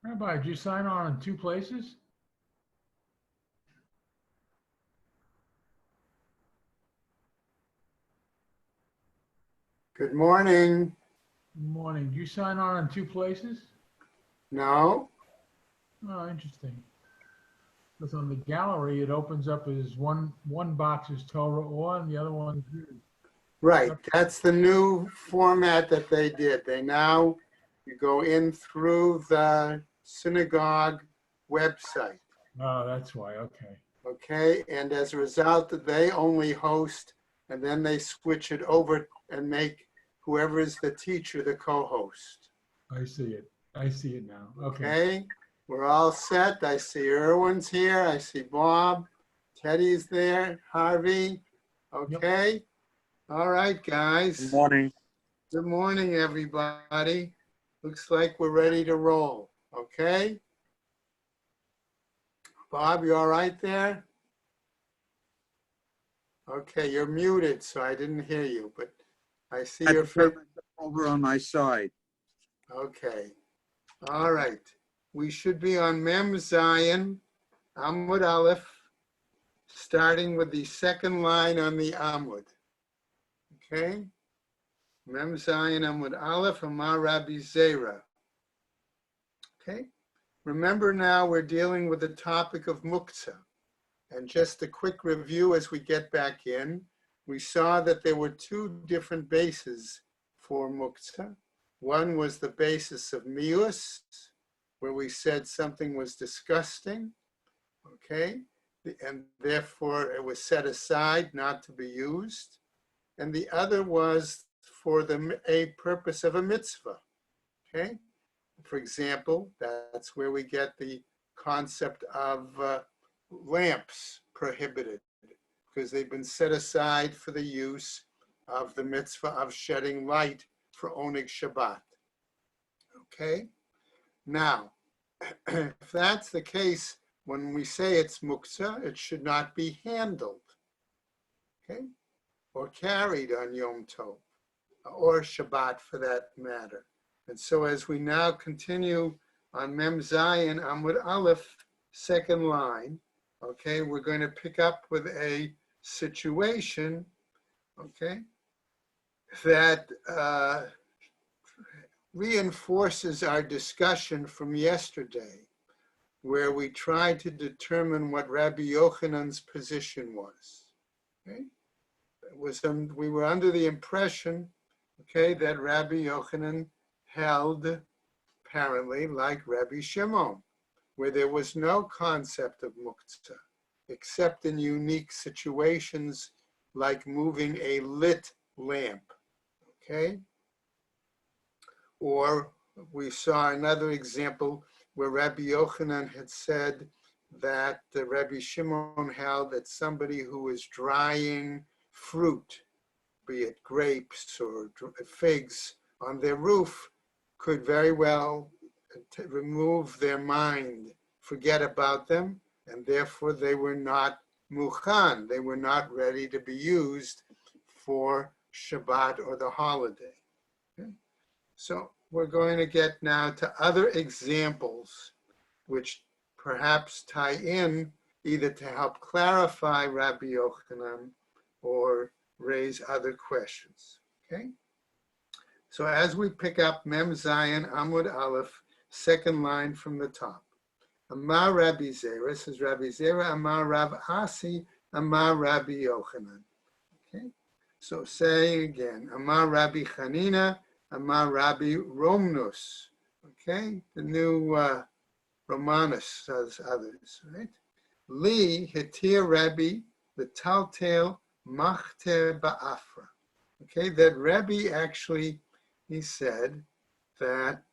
Rabbi, did you sign on in two places? Good morning. Good morning. Did you sign on in two places? No, Oh, interesting. Because on the gallery, it opens up as one box is Torah or, and the other one is Jews. right. That's the new format that they did. You go in through the synagogue website, Oh, that's why. Okay. okay? And as a result, they only host, and then they switch it over and make whoever is the teacher the co-host, I see it. I see it now. Okay. okay? We're all set. I see Erwin's here. I see Bob. Teddy's there. Harvey. Okay. All right, guys. Good morning. Good morning, everybody. Looks like we're ready to roll, okay? Bob, you all right there? Okay, you're muted, so I didn't hear you, but I see I your have to turn face. myself over on my side. Okay, all right. We should be on Mem Zion, Amud Aleph, starting with the second line on the Amud, okay? Mem Zion, Amud Aleph, Amar Rabbi Zera. Okay, remember now we're dealing with the topic of muktzah. And just a quick review as we get back in, we saw that there were two different bases for muktzah. One was the basis of mius, where we said something was disgusting, okay? And therefore it was set aside not to be used. And the other was for a purpose of a mitzvah, okay? For example, that's where we get the concept of lamps prohibited because they've been set aside for the use of the mitzvah of shedding light for Oneg Shabbat. Okay? Now, if that's the case, when we say it's muktzah, it should not be handled, okay? Or carried on Yom Tov, or Shabbat for that matter. And so as we now continue on Mem Zion Amud Aleph, second line, okay, we're going to pick up with a situation, okay, that reinforces our discussion from yesterday, where we tried to determine what Rabbi Yochanan's position was. Okay? We were under the impression, okay, that Rabbi Yochanan held, apparently, like Rabbi Shimon, where there was no concept of muktzah, except in unique situations like moving a lit lamp, okay? Or we saw another example where Rabbi Yochanan had said that Rabbi Shimon held that somebody who was drying fruit, be it grapes or figs, on their roof could very well remove their mind, forget about them, and therefore they were not mukhan, they were not ready to be used for Shabbat or the holiday. Okay? So we're going to get now to other examples which perhaps tie in either to help clarify Rabbi Yochanan or raise other questions, okay? So as we pick up Mem Zion Amud Aleph, second line from the top. Amar Rabbi Zera, says Rabbi Zera, Amar Rav Asi, Amar Rabbi Yochanan. Okay, so say again, Amar Rabbi Chanina, Amar Rabbi Romnus. Okay, the new Romanus as others, right? Li Hitir Rabbi, the Taltel Machte Ba'afra. Okay, that Rabbi actually, he said that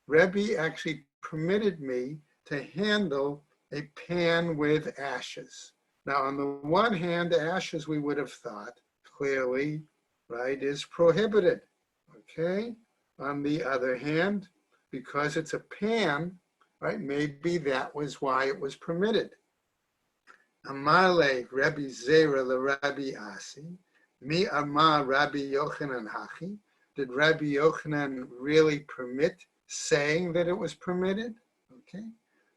Rebbe actually permitted me to handle a pan with ashes. Now, on the one hand, ashes, we would have thought, clearly, right, is prohibited, okay? On the other hand, because it's a pan, right, maybe that was why it was permitted. Amale Rabbi Zera le Rabbi Asi, mi amar Rabbi Yochanan hachi. Did Rabbi Yochanan really permit saying that it was permitted? Okay,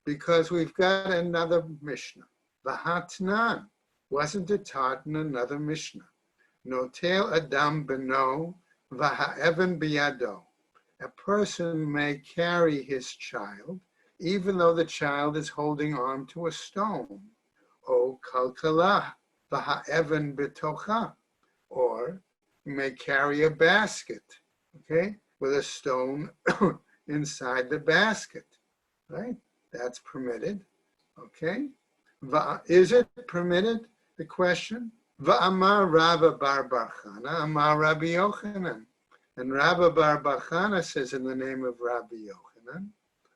because we've got another Mishnah. V'hatnan, wasn't it taught in another Mishnah? Notel Adam beno v'ha'evan biyado. A person may carry his child, even though the child is holding on to a stone. O kalkala v'ha'evan betocha. Or may carry a basket, okay, with a stone inside the basket, right? That's permitted, okay? Is it permitted? The question. Va'amar Rabba bar bar Chana, Amar Rabbi Yochanan. And Rabba bar bar Chana says in the name of Rabbi Yochanan,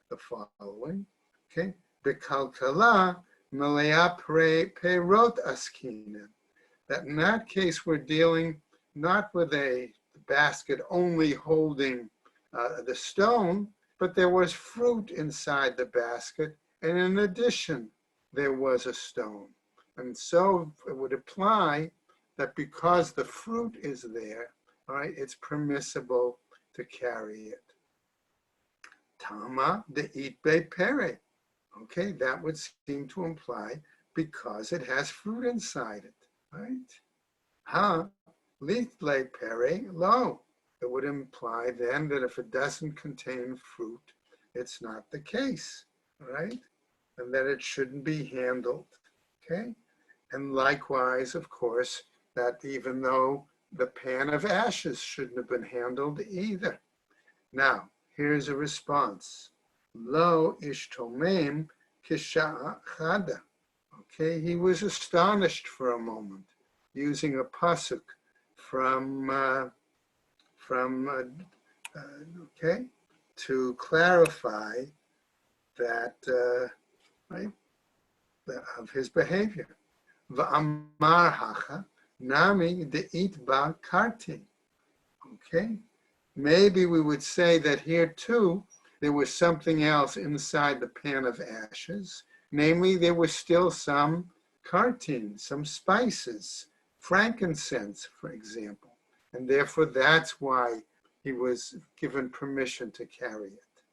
the following, okay? Bekalkala malaya perot askinan. That in that case, we're dealing not with a basket only holding the stone, but there was fruit inside the basket. And in addition, there was a stone. And so it would apply that because the fruit is there, all right, it's permissible to carry it. Tama de itbe pere. Okay, that would seem to imply because it has fruit inside it, right? Ha, lithle pere lo. It would imply then that if it doesn't contain fruit, it's not the case, right? And that it shouldn't be handled, okay? And likewise, of course, that even though the pan of ashes shouldn't have been handled either. Now, here's a response. Lo ishtomem kisha chada. Okay, he was astonished for a moment, using a pasuk from okay, to clarify that, right, of his behavior. Va'amar hacha nami de'it ba karti. Okay, maybe we would say that here too, there was something else inside the pan of ashes. Namely, there was still some kartin, some spices, frankincense, for example. And therefore, that's why he was given permission to carry it.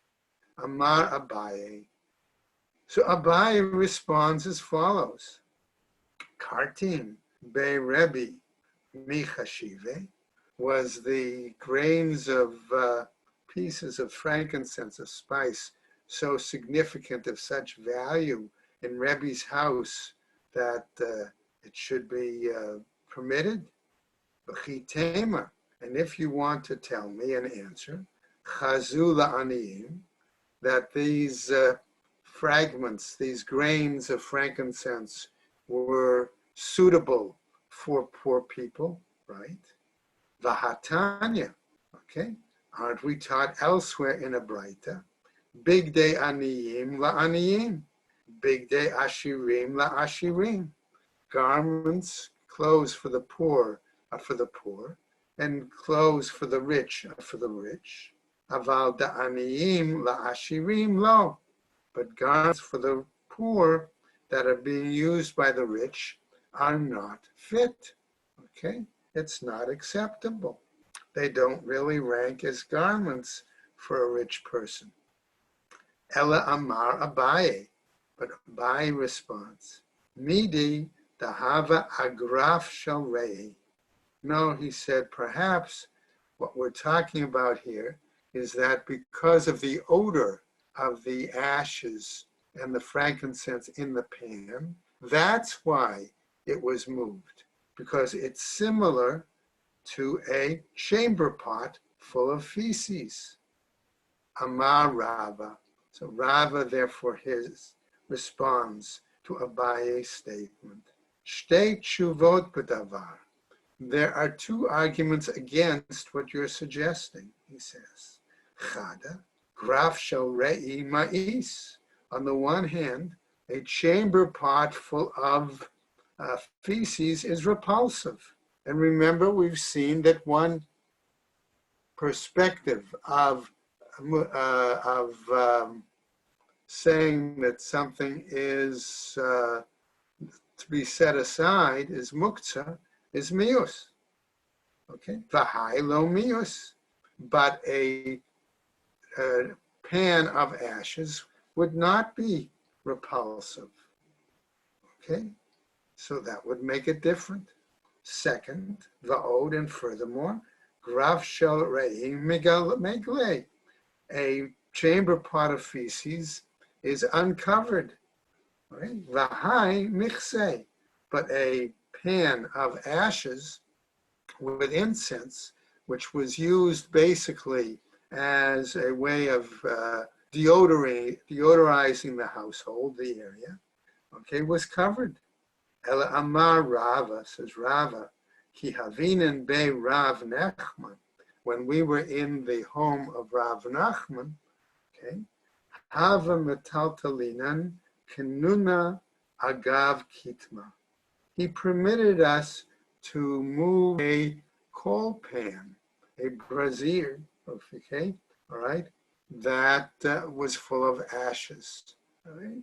Amar Abaye. So Abaye responds as follows. Kartin be Rebbe michashive was the grains of pieces of frankincense, of spice, so significant, of such value in Rebbe's house that it should be permitted. And if you want to tell me an answer, chazu la'aniyim, that these fragments, these grains of frankincense were suitable for poor people, right? Vahatanya, okay? Aren't we taught elsewhere in a Braita? Big day aniyim la'aniyim, big day ashirim la'ashirim. Garments, clothes for the poor are for the poor, and clothes for the rich are for the rich. Aval da'aniyim la'ashirim lo. But garments for the poor that are being used by the rich are not fit, okay? It's not acceptable. They don't really rank as garments for a rich person. Ella Amar Abaye, but Abaye responds, Midi dahava agraf shalrei. No, he said, perhaps what we're talking about here is that because of the odor of the ashes and the frankincense in the pan, that's why it was moved, because it's similar to a chamber pot full of feces. Amar Rava. So Rava, therefore, responds to Abaye's statement. Shtei tshuvot b'davar. There are two arguments against what you're suggesting, he says. Chada, graf shel re'i ma'is. On the one hand, a chamber pot full of feces is repulsive. And remember, we've seen that one perspective of saying that something is to be set aside is muktzah, is mius. Okay, v'hai lo mius. But a pan of ashes would not be repulsive. Okay, so that would make it different. Second, va'od, and furthermore, graf shel rei megle, a chamber pot of feces is uncovered, right? V'hai michse, but a pan of ashes with incense, which was used basically as a way of deodorizing the household, the area, okay, was covered. Ela Amar Rava, says Rava, Ki Havinen Be Rav Nachman, when we were in the home of Rav Nachman, okay, Hava Metaltalinan Kenuna Agav Kitma. He permitted us to move a coal pan, a brazier, okay, all right, that was full of ashes, all right.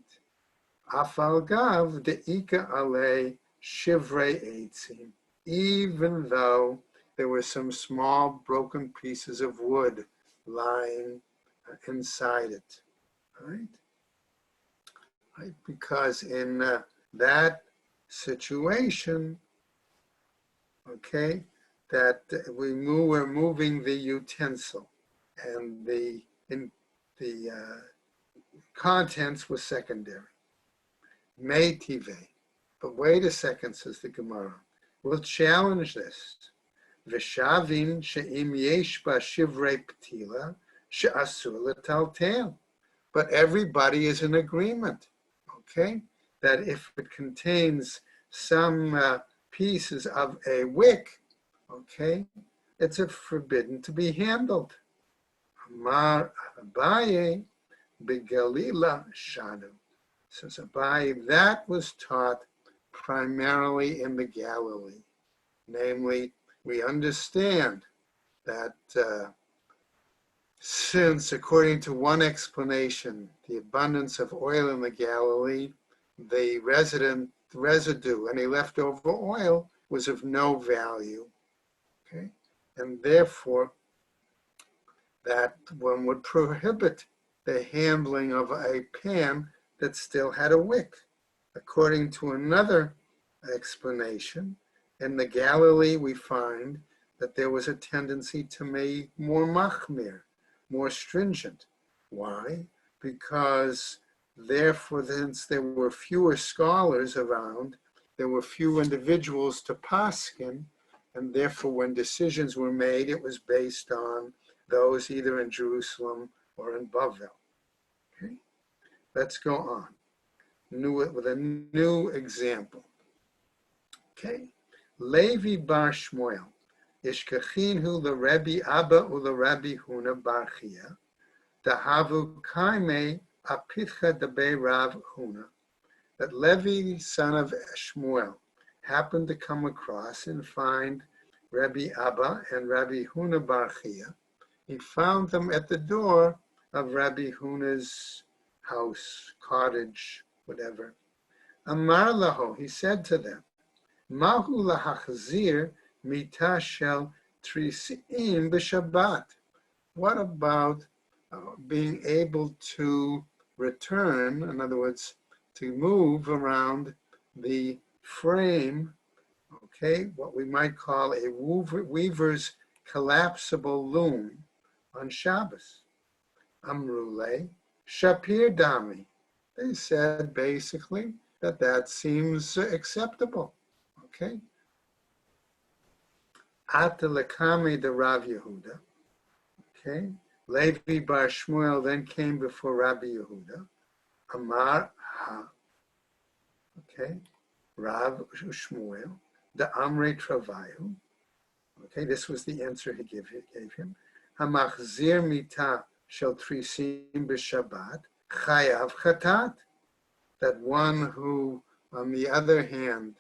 Afalgav deika ale shivrei eitzim, even though there were some small broken pieces of wood lying inside it, right? Right? Because in that situation, okay, that we're moving the utensil, and the contents were secondary. Meitive. But wait a second, says the Gemara. We'll challenge this. V'shavin she'im yesh ba shivrei ptila she'asur l'taltel. But everybody is in agreement, okay, that if it contains some pieces of a wick, okay, it's forbidden to be handled. Amar Abaye begalila shanu. Says Abaye, that was taught primarily in the Galilee. Namely, we understand that since, according to one explanation, the abundance of oil in the Galilee, the residue, any leftover oil, was of no value. Okay, and therefore, that one would prohibit the handling of a pan that still had a wick. According to another explanation, in the Galilee we find that there was a tendency to be more machmir, more stringent. Why? Because therefore, since there were fewer scholars around, there were few individuals to paskin, and therefore when decisions were made, it was based on those either in Jerusalem or in Bavel. Okay, let's go on. With a new example. Okay, Levi bar Shmuel, Ishkachinhu the Rebbe Abba ula Rabbi Huna bar Chia, Dahavu Kaime Apitcha debe Rav Huna, that Levi, son of Shmuel, happened to come across and find Rabbi Abba and Rabbi Huna bar Chia. He found them at the door of Rabbi Huna's house, cottage, whatever. Amar laho, he said to them, Mahu lahachzir mita shel trisiim b'Shabbat. What about being able to return, in other words, to move around the frame, okay, what we might call a weaver's collapsible loom on Shabbos? Amrule, Shapir Dami. They said basically that seems acceptable, okay? Ata lekame de Rav Yehuda, okay? Levi bar Shmuel then came before Rabbi Yehuda. Amar ha, okay? Rav Shmuel, the Amre Travayu. Okay, this was the answer he gave him. Hamachzir mita shel trisim b'Shabbat chayav chatat. That one who, on the other hand,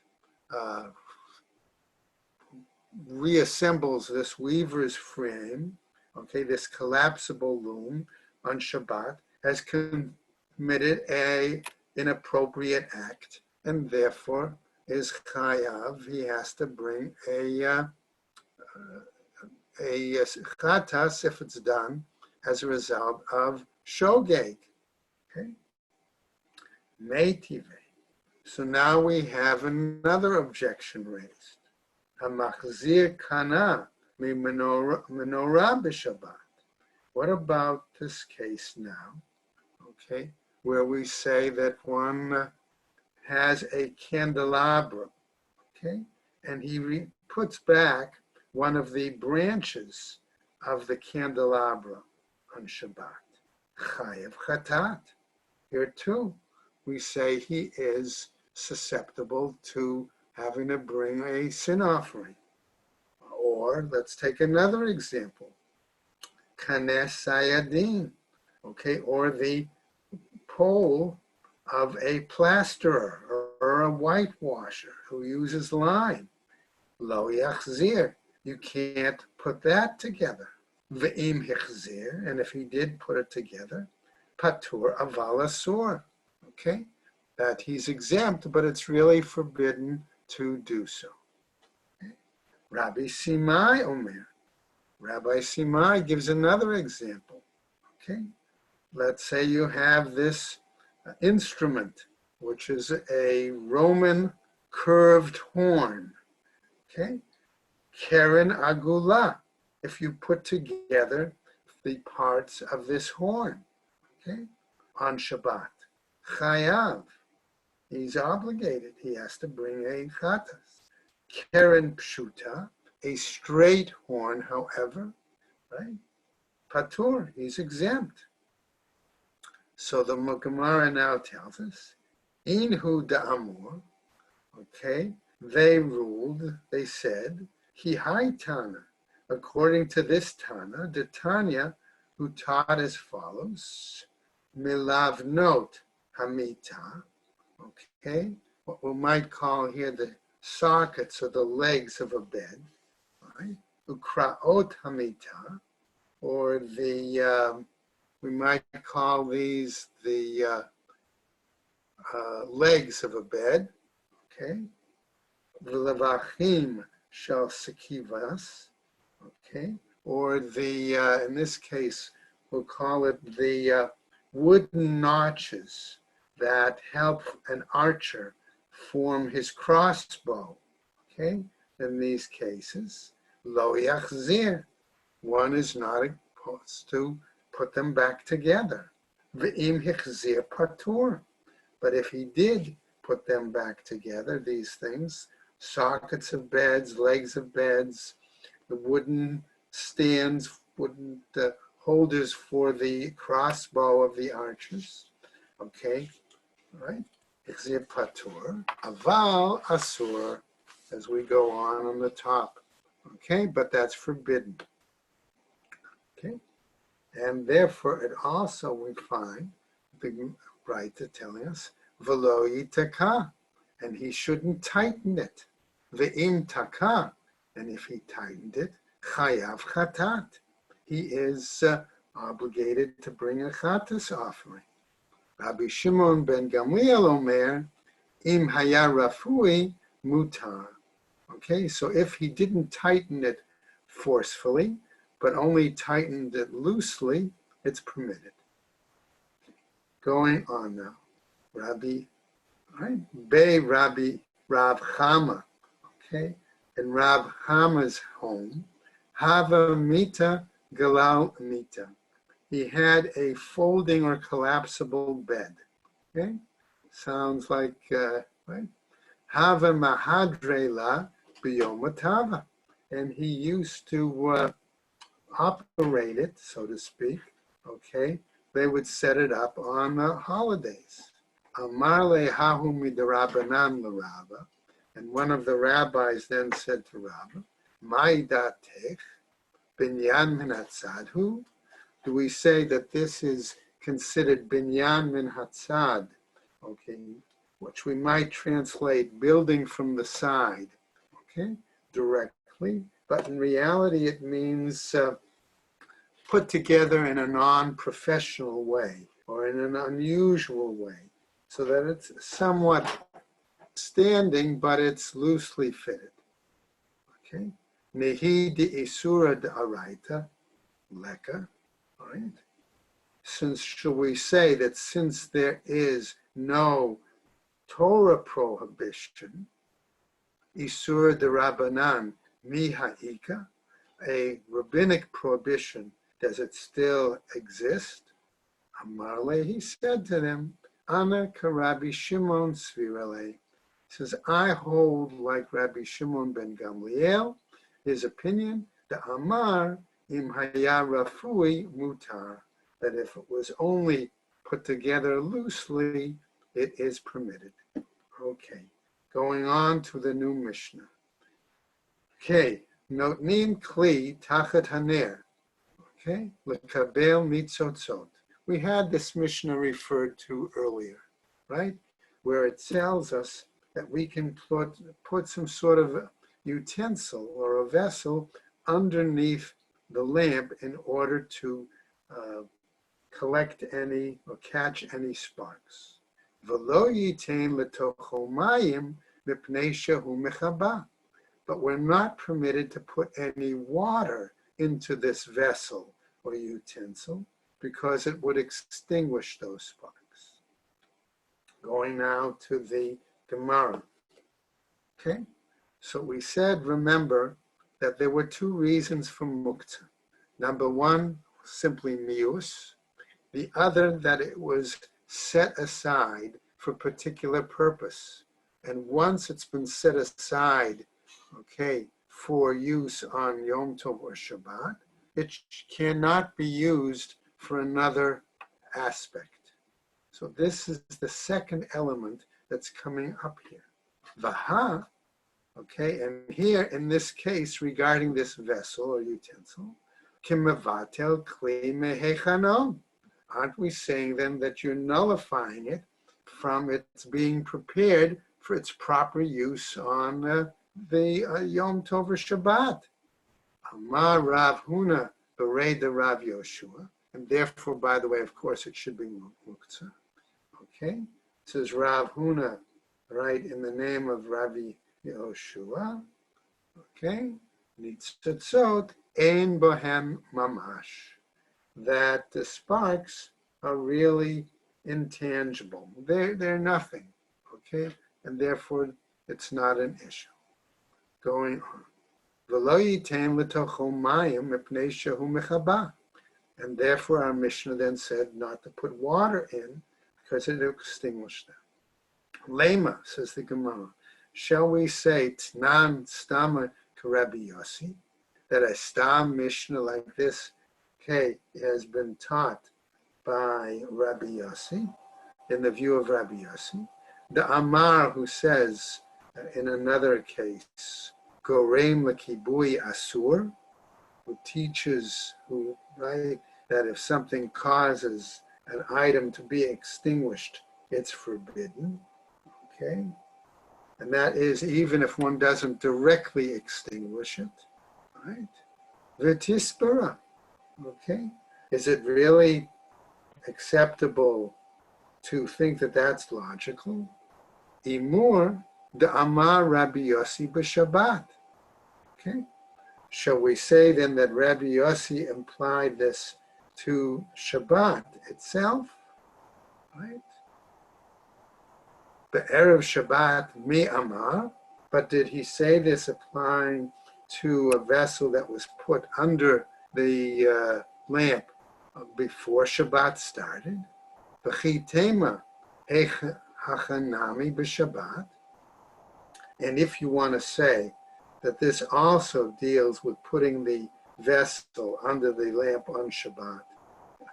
reassembles this weaver's frame, okay, this collapsible loom on Shabbat, has committed an inappropriate act, and therefore is chayav. He has to bring a chatas if it's done as a result of shogeg. Okay, Meitive. So now we have another objection raised. Hamachzir kana menorah b'Shabbat. What about this case now? Okay, where we say that one has a candelabra, okay, and he puts back one of the branches of the candelabra on Shabbat. Chayev chatat. Here too, we say he is susceptible to having to bring a sin offering. Or let's take another example. Kanes sayadin, okay, or the pole of a plasterer or a whitewasher who uses lime. Lo yachzir, you can't put that together. Ve'im hichzir, and if he did put it together, patur aval asur, okay, that he's exempt, but it's really forbidden to do so. Okay. Rabbi Simai Omer. Rabbi Simai gives another example. Okay, let's say you have this instrument, which is a Roman curved horn. Okay, Keren Agula. If you put together the parts of this horn, okay, on Shabbat, Chayav, he's obligated. He has to bring a chatas. Keren Pshuta, a straight horn, however, right? Patur, he's exempt. So the Gemara now tells us, Inhu da'amur, okay, they ruled, they said, Ki hai Tana, according to this Tana, the Tanya, who taught as follows, Milavnot Hamita, okay, what we might call here the sockets or the legs of a bed, right? Ukraot Hamita, or the, we might call these the legs of a bed, okay? V'levachim shel sekivas, okay? Or the, in this case, we'll call it the wooden notches that help an archer form his crossbow, okay? In these cases, lo yachzir, one is not supposed to put them back together. Ve'im hichzir patur. But if he did put them back together, these things, sockets of beds, legs of beds, the wooden stands, wooden holders for the crossbow of the archers, okay, right? Hichzir patur, aval asur, as we go on the top, okay, but that's forbidden. Okay, and therefore it also we find the right to telling us v'lo yitaka, and he shouldn't tighten it. Ve'im taka, and if he tightened it, chayav chatat, he is obligated to bring a chatas offering. Rabbi Shimon ben Gamliel omer im haya rafui mutar. Okay, so if he didn't tighten it forcefully, but only tightened it loosely, it's permitted. Going on now. Rabbi, right? Rabbi Rav Chama, okay? In Rav Chama's home, Hava Mita Galal Mita. He had a folding or collapsible bed, okay? Sounds like, right? Hava Mahadrela Biyomatava. And he used to operate it, so to speak, okay? They would set it up on holidays. Amar lehahu midarabanan l'Rabba, and one of the rabbis then said to Rabba, "Mai datech binyan min hatzadhu?" Do we say that this is considered binyan min hatzad? Okay, which we might translate building from the side, okay, directly, but in reality it means put together in a non-professional way or in an unusual way, so that it's somewhat standing, but it's loosely fitted. Okay? Nehi de isura de araita, leka, all right? Since, shall we say that since there is no Torah prohibition, Isur de Rabbanan Miha'ika, a rabbinic prohibition, does it still exist? Amarle, he said to them, Ana Karabi Shimon Svirale, says, I hold like Rabbi Shimon ben Gamliel, his opinion, the Amar im haya rafui mutar, that if it was only put together loosely, it is permitted. Okay, going on to the new Mishnah. Okay, notnim kli tachat haner. Okay, lekabel mitzotzot. We had this Mishnah referred to earlier, right? Where it tells us that we can put some sort of utensil or a vessel underneath the lamp in order to collect any or catch any sparks. V'lo yitain letocho mayim mipnei shehu mechaba. But we're not permitted to put any water into this vessel or utensil because it would extinguish those sparks. Going now to the Gemara. Okay, so we said, remember, that there were two reasons for muktzah. Number one, simply mius. The other, that it was set aside for a particular purpose. And once it's been set aside, okay, for use on Yom Tov or Shabbat, it cannot be used for another aspect. So this is the second element that's coming up here. Vaha, okay, and here in this case regarding this vessel or utensil, kimevatel kli mehechano. Aren't we saying then that you're nullifying it from its being prepared for its proper use on the Yom Tov or Shabbat? Amar Rav Huna berei de Rav Yoshua, and therefore, by the way, of course, it should be muktzah. Okay, it says Rav Huna, right, in the name of Rabbi Yoshua. Okay, nitzotzot ein bohem mamash, that the sparks are really intangible. They're nothing. Okay, and therefore it's not an issue. Going on. V'lo yitain l'tocho mayim mipnei shehu mechaba. And therefore our Mishnah then said not to put water in because it extinguished them. Lema, says the Gemara, shall we say Tnan Stama Karabi Yossi, that a Stam Mishnah like this, okay, has been taught by Rabbi Yossi, in the view of Rabbi Yossi. The Amar who says in another case, Gorem Lekibui Asur, who teaches, right, that if something causes an item to be extinguished, it's forbidden. Okay, and that is even if one doesn't directly extinguish it, right? V'tispara, okay? Is it really acceptable to think that that's logical? Imur the Amar Rabbi Yossi b'Shabbat, okay? Shall we say then that Rabbi Yossi implied this to Shabbat itself, right? Be'erev Shabbat mi amar, but did he say this applying to a vessel that was put under the lamp before Shabbat started? V'chitema hachanami b'Shabbat. And if you want to say that this also deals with putting the vessel under the lamp on Shabbat,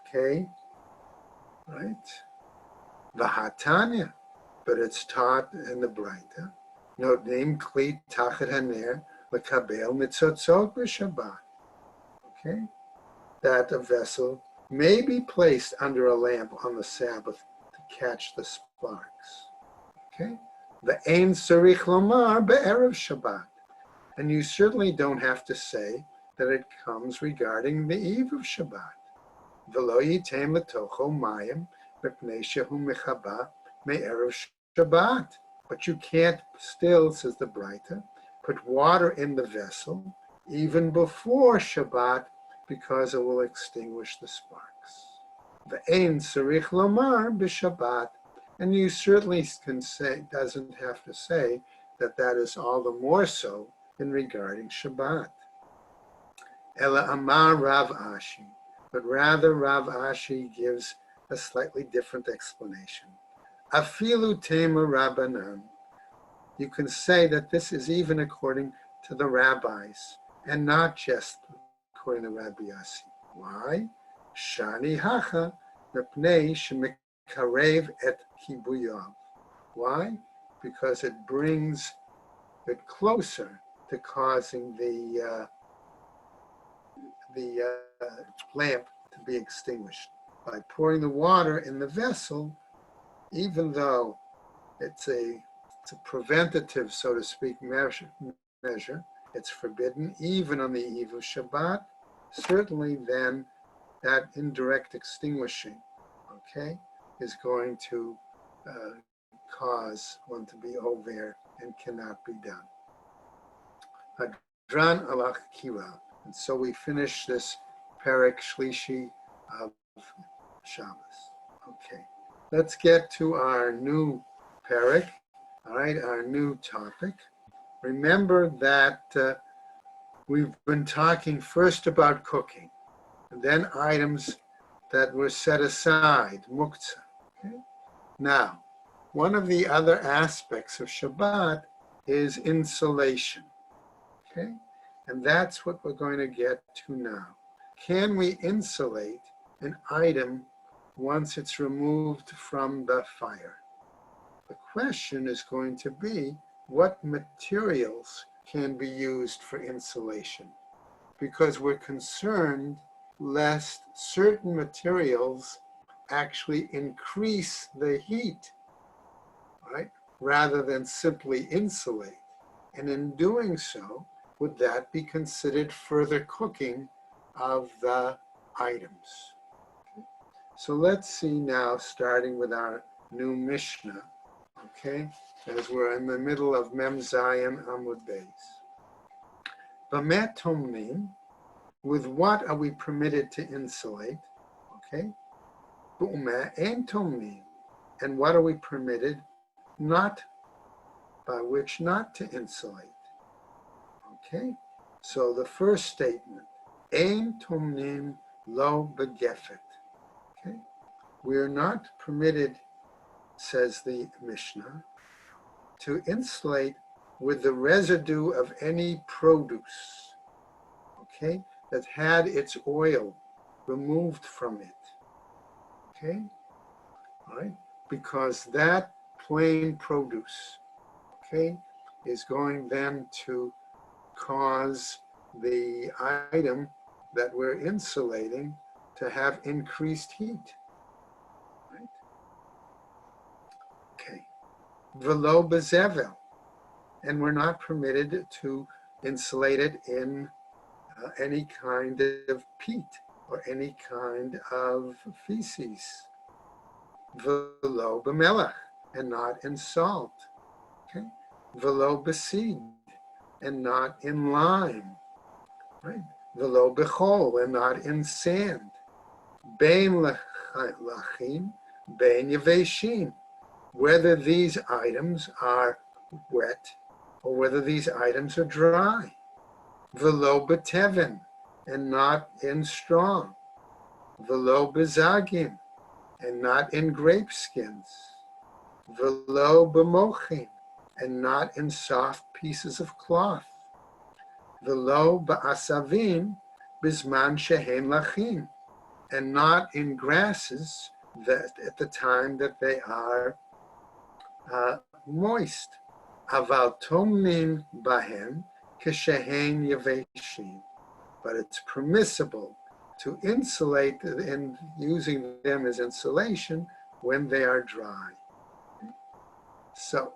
okay, right? V'hatanya. But it's taught in the Braita, notnim kli tachat haner lekabel mitzotzot b'Shabbat. Okay, that a vessel may be placed under a lamp on the Sabbath to catch the sparks. Okay, ve'ein sarich lomar be'erev Shabbat, and you certainly don't have to say that it comes regarding the eve of Shabbat. V'lo yitem letocho mayim mipnei shehu mechaba me'erev Shabbat, but you can't still, says the Braita, put water in the vessel even before Shabbat because it will extinguish the sparks. Ve'ein sarich lomar b'Shabbat, And you certainly can say, doesn't have to say that that is all the more so in regarding Shabbat. Ela Amar Rav Ashi, but rather Rav Ashi gives a slightly different explanation. Afilu Tema Rabbanan. You can say that this is even according to the rabbis and not just according to Rabbi Yossi. Why? Shani Hacha Mepnei Shemikarev et Kibuyav. Why? Because it brings it closer to causing the lamp to be extinguished. By pouring the water in the vessel, even though it's a preventative, so to speak, measure, it's forbidden even on the eve of Shabbat, certainly then that indirect extinguishing, okay, is going to cause one to be over and cannot be done. Hadran alach kira. And so we finish this Perek Shlishi of Shabbos. Okay, let's get to our new Perek, all right, our new topic. Remember that we've been talking first about cooking, and then items that were set aside, muktzah. Okay? Now, one of the other aspects of Shabbat is insulation. Okay? And that's what we're going to get to now. Can we insulate an item once it's removed from the fire? The question is going to be, what materials can be used for insulation? Because we're concerned lest certain materials actually increase the heat, right? Rather than simply insulate. And in doing so, would that be considered further cooking of the items? So let's see now, starting with our new Mishnah, okay, as we're in the middle of Mem Zayin Amud Beis. B'met tomnin, with what are we permitted to insulate? Okay, B'u'ma en tomnin, and what are we permitted not, by which not to insulate? Okay, so the first statement, ein tomnin lo begefet. Okay, we are not permitted, says the Mishnah, to insulate with the residue of any produce, okay, that had its oil removed from it. Okay, all right, because that plain produce, okay, is going then to cause the item that we're insulating to have increased heat. Right? Okay. Velo bezevel, and we're not permitted to insulate it in any kind of peat or any kind of feces. Velo bemelach, and not in salt. Okay. Velo beseed, and not in lime, right? Velo bechol, and not in sand. Bein lachim, bein yaveshin. Whether these items are wet or whether these items are dry. Velo beteven, and not in straw. Velo bezagim, and not in grape skins. Velo bemochin, and not in soft pieces of cloth. Velo ba'asavim bisman shehen lachim, and not in grasses that at the time that they are moist. Aval tomnin bahem keshehen yaveshin, but it's permissible to insulate and using them as insulation when they are dry. So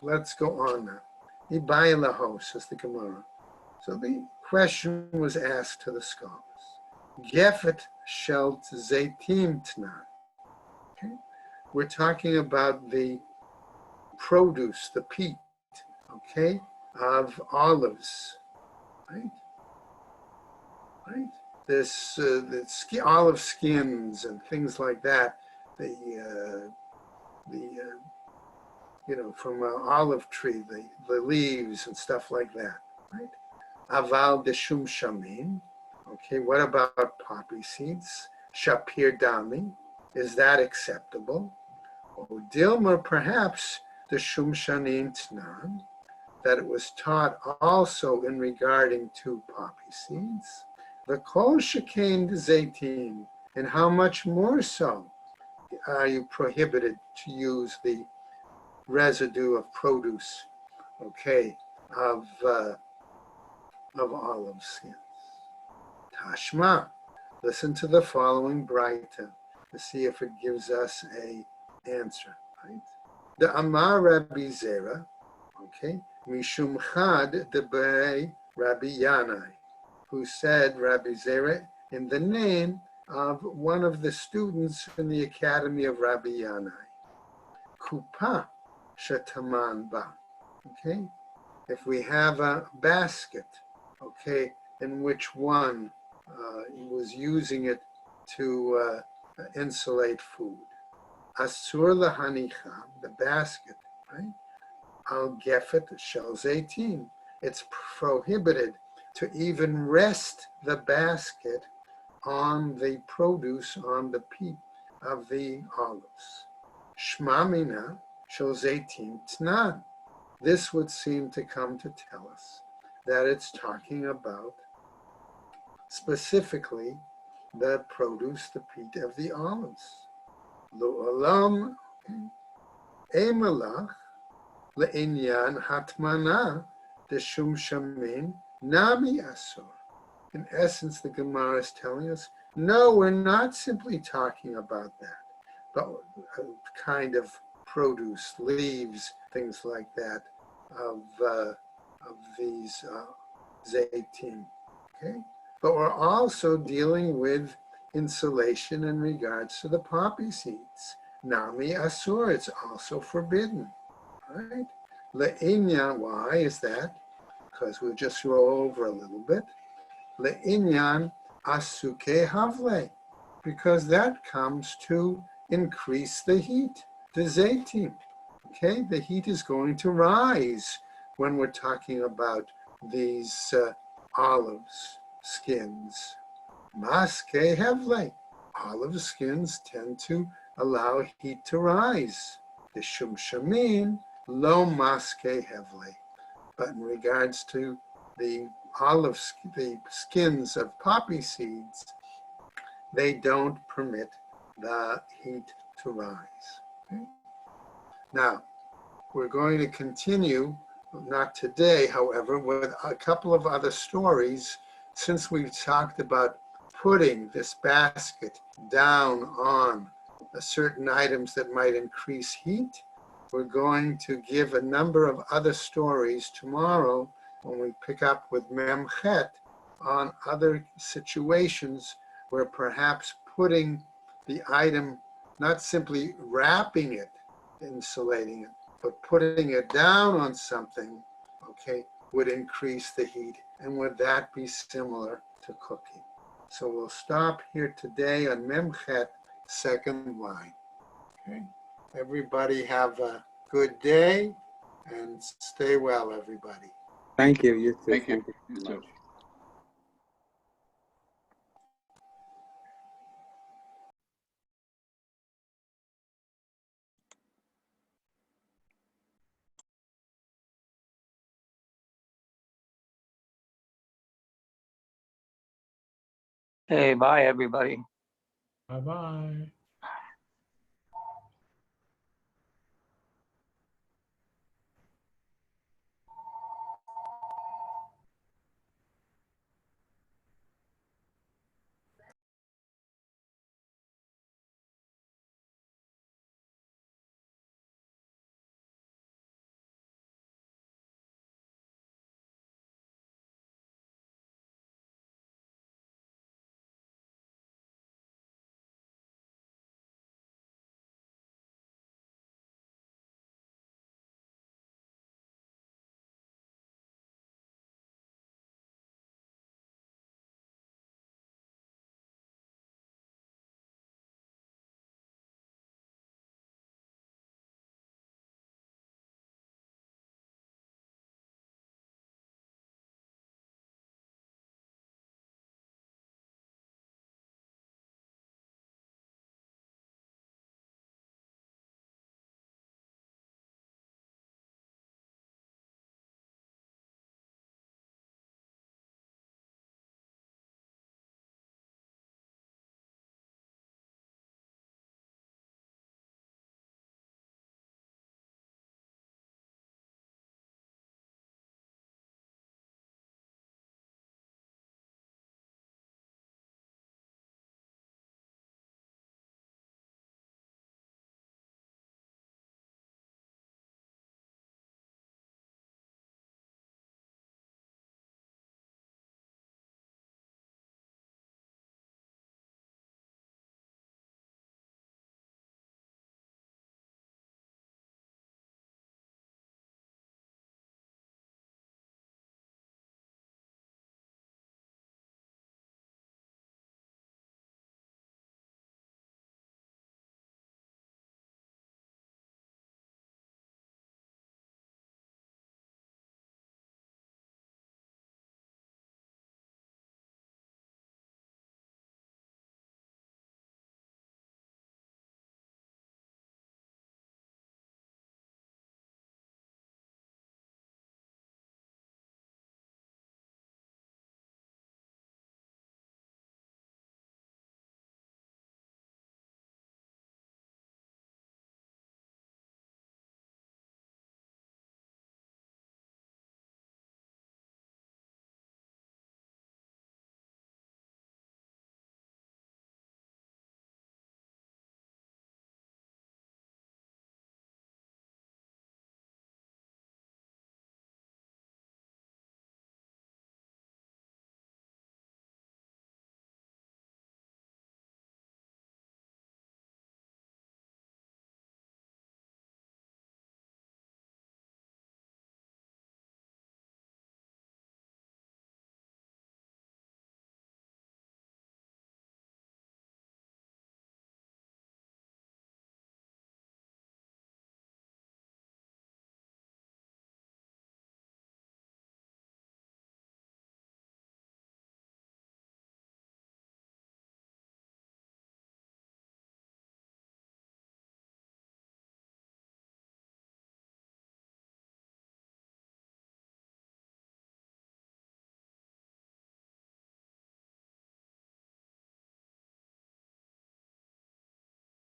let's go on now. Ibaya laho, says the Gemara. So the question was asked to the scholars. Gefet shel zeitim tnan. Okay, we're talking about the produce, the peat, okay, of olives, right? Right. This olive skins and things like that. from an olive tree, the leaves and stuff like that, right? Aval de shum shamin. Okay, what about poppy seeds? Shapir dami. Is that acceptable? Or Dilma, perhaps the shum shanin tnan, that it was taught also in regarding to poppy seeds. The kol shekain zaitin, and how much more so are you prohibited to use the residue of produce, okay, of olive skins. Tashma, listen to the following braita to see if it gives us a answer, right? The Amar Rabbi Zera, okay, Mishum Chad Debrei Rabbi Yanai, who said Rabbi Zera in the name of one of the students in the academy of Rabbi Yanai. Kupa shetaman ba, okay? If we have a basket, okay, in which one was using it to insulate food. Asur lahanicha, the basket, right? Al gefet shel zaitin. It's prohibited to even rest the basket on the produce, on the peat of the olives. Shmamina shel zaitin tnan. This would seem to come to tell us that it's talking about specifically the produce, the peat of the olives. Lo olam emelach le'inyan hatmana deshum shamin nami asur. In essence, the Gemara is telling us, no, we're not simply talking about that, but a kind of produce, leaves, things like that, of these zaitin, okay? But we're also dealing with insulation in regards to the poppy seeds. Nami asur, it's also forbidden, right? Le'inyan, why is that? Because we'll just roll over a little bit. Le'inyan asuke havle, because that comes to increase the heat, the zaitin. Okay, the heat is going to rise when we're talking about these olives skins. Maske hevle, olive skins tend to allow heat to rise. The shum shamin lo maske hevle. But in regards to the the skins of poppy seeds, they don't permit the heat to rise. Okay? Now, we're going to continue, not today, however, with a couple of other stories, since we've talked about putting this basket down on certain items that might increase heat. We're going to give a number of other stories tomorrow when we pick up with Memchet on other situations where perhaps putting the item, not simply wrapping it, insulating it, but putting it down on something, okay, would increase the heat. And would that be similar to cooking? So we'll stop here today on Memchet, second line. Okay. Everybody have a good day and stay well, everybody. Thank you. You too. Thank you. Thank you You so too. much. Hey, bye, everybody. Bye-bye.